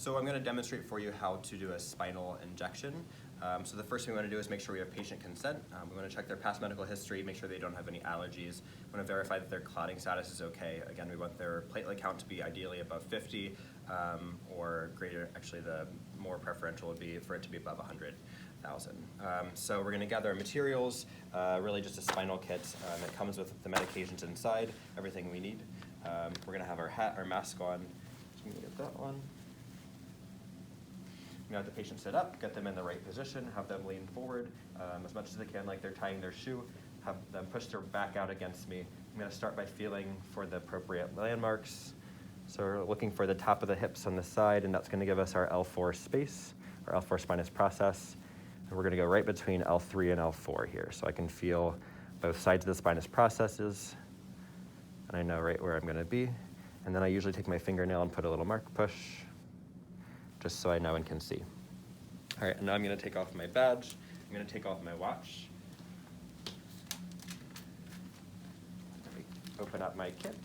So I'm going to demonstrate for you how to do a spinal injection. So the first thing we want to do is make sure we have patient consent. We want to check their past medical history, make sure they don't have any allergies. We want to verify that their clotting status is okay. Again, we want their platelet count to be ideally above 50 or greater. Actually, the more preferential would be for it to be above 100,000. So we're going to gather our materials, really just a spinal kit. It comes with the medications inside, everything we need. We're going to have our hat, our mask on. Just going to get that one. You know, have the patient sit up, get them in the right position, have them lean forward as much as they can like they're tying their shoe, have them push their back out against me. I'm going to start by feeling for the appropriate landmarks. So we're looking for the top of the hips on the side, and that's going to give us our L4 space, our L4 spinous process. And we're going to go right between L3 and L4 here. So I can feel both sides of the spinous processes, and I know right where I'm going to be. And then I usually take my fingernail and put a little mark push, just so I know and can see. All right, and now I'm going to take off my badge. I'm going to take off my watch. Let me open up my kit.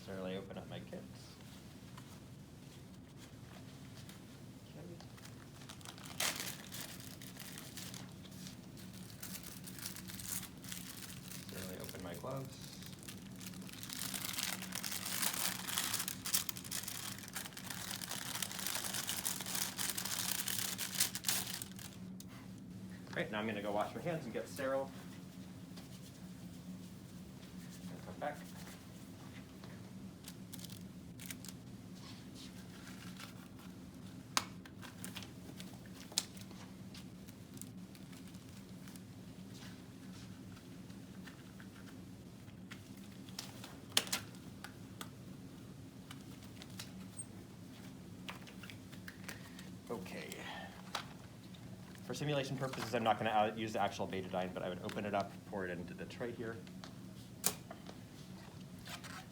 Certainly open up my kit. My gloves. Great, now I'm going to go wash my hands and get sterile. And come back. Okay. For simulation purposes, I'm not going to use the actual betadine, but I would open it up, pour it into the tray here.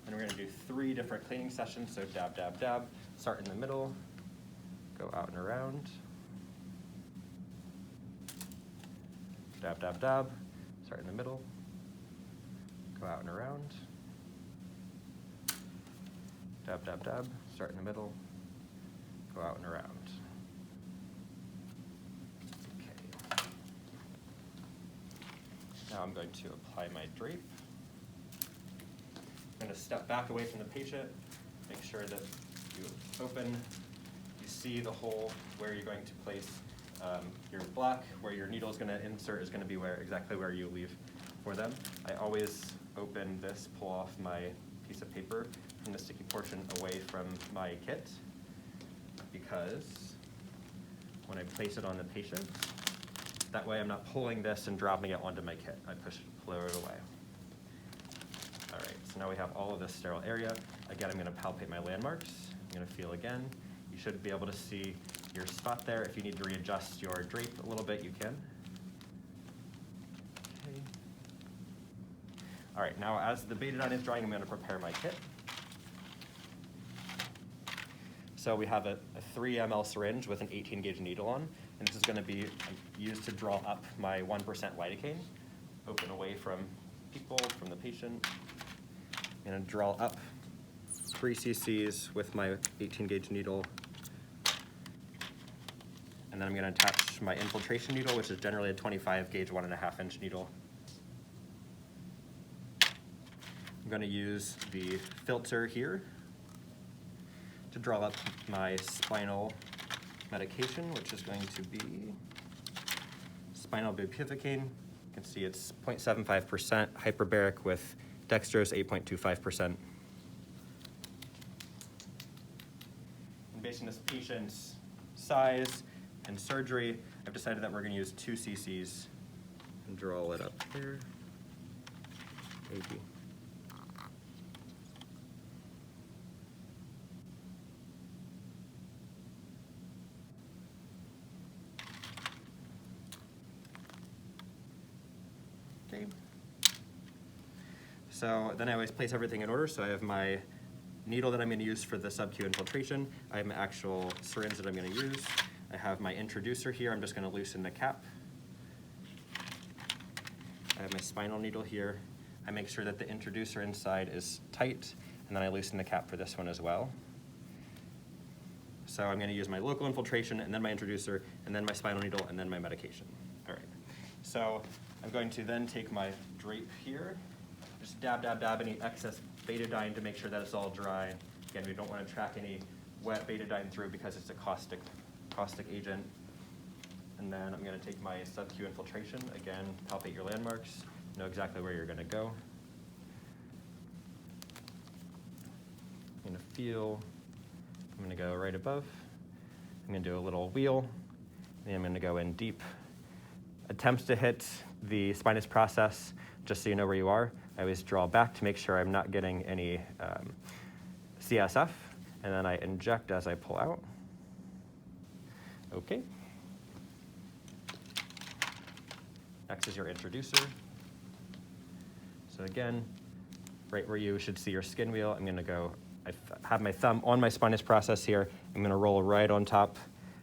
And we're going to do 3 different cleaning sessions. So dab, dab, dab. Start in the middle, go out and around. Dab, dab, dab. Start in the middle, go out and around. Dab, dab, dab. Start in the middle, go out and around. Now I'm going to apply my drape. I'm going to step back away from the patient, make sure that you open, you see the hole where you're going to place your block, where your needle is going to insert is going to be exactly where you leave for them. I always open this, pull off my piece of paper from the sticky portion away from my kit, because when I place it on the patient, that way I'm not pulling this and dropping it onto my kit. I pull it away. All right, so now we have all of this sterile area. Again, I'm gonna palpate my landmarks. I'm gonna feel again. You should be able to see your spot there. If you need to readjust your drape a little bit, you can. Okay. All right, now as the betadine is drying, I'm gonna prepare my kit. So we have a 3 ml syringe with an 18 gauge needle on, and this is going to be used to draw up my 1% lidocaine, open away from people, from the patient. I'm going to draw up 3 cc's with my 18 gauge needle, and then I'm going to attach my infiltration needle, which is generally a 25 gauge 1.5 inch needle. I'm going to use the filter here to draw up my spinal medication, which is going to be spinal bupivacaine. You can see it's 0.75% hyperbaric with dextrose 8.25%. And based on this patient's size and surgery, I've decided that we're going to use 2 cc's and draw it up here. Maybe. Okay. So then I always place everything in order. So I have my needle that I'm gonna use for the sub-Q infiltration. I have my actual syringe that I'm gonna use. I have my introducer here. I'm just gonna loosen the cap. I have my spinal needle here. I make sure that the introducer inside is tight, and then I loosen the cap for this one as well. So I'm gonna use my local infiltration, and then my introducer, and then my spinal needle, and then my medication. All right, so I'm going to then take my drape here, just dab, dab, dab any excess betadine to make sure that it's all dry. Again, we don't wanna track any wet betadine through because it's a caustic agent. And then I'm gonna take my sub-Q infiltration. Again, palpate your landmarks, know exactly where you're gonna go. I'm gonna feel, I'm gonna go right above. I'm gonna do a little wheel, and I'm gonna go in deep. Attempts to hit the spinous process, just so you know where you are. I always draw back to make sure I'm not getting any CSF, and then I inject as I pull out. Okay. Next is your introducer. So again, right where you should see your skin wheel, I'm gonna go, I have my thumb on my spinous process here. I'm gonna roll right on top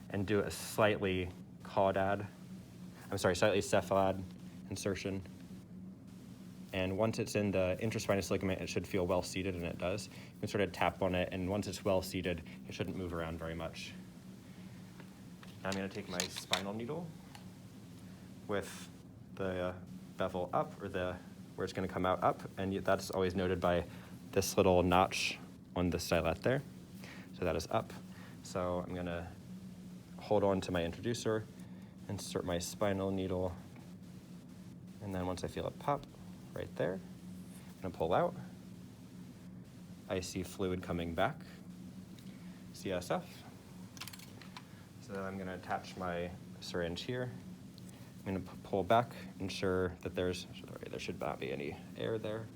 and do a slightly slightly cephalad insertion. And once it's in the intraspinous ligament, it should feel well seated, and it does. You can sort of tap on it, and once it's well seated, it shouldn't move around very much. Now I'm gonna take my spinal needle with the bevel up, or where it's gonna come out up, and that's always noted by this little notch on the stylet there. So that is up. So I'm gonna hold on to my introducer, insert my spinal needle, and then once I feel it pop, right there, I'm gonna pull out. I see fluid coming back, CSF. So then I'm gonna attach my syringe here. I'm gonna pull back, ensure that there should not be any air there.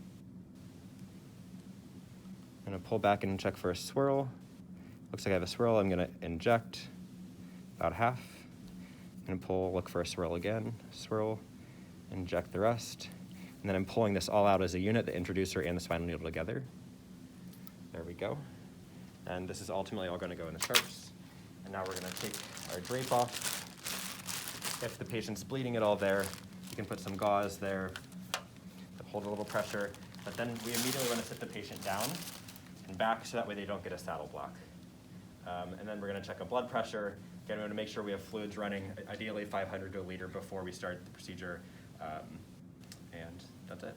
I'm gonna pull back and check for a swirl. Looks like I have a swirl. I'm gonna inject about half. I'm gonna look for a swirl again, swirl, inject the rest. And then I'm pulling this all out as a unit, the introducer and the spinal needle together. There we go. And this is ultimately all gonna go in the sharps. And now we're gonna take our drape off. If the patient's bleeding at all there, you can put some gauze there to hold a little pressure. But then we immediately want to sit the patient down and back so that way they don't get a saddle block. And then we're gonna check a blood pressure. Again, we wanna make sure we have fluids running, ideally 500 to a liter before we start the procedure. And that's it.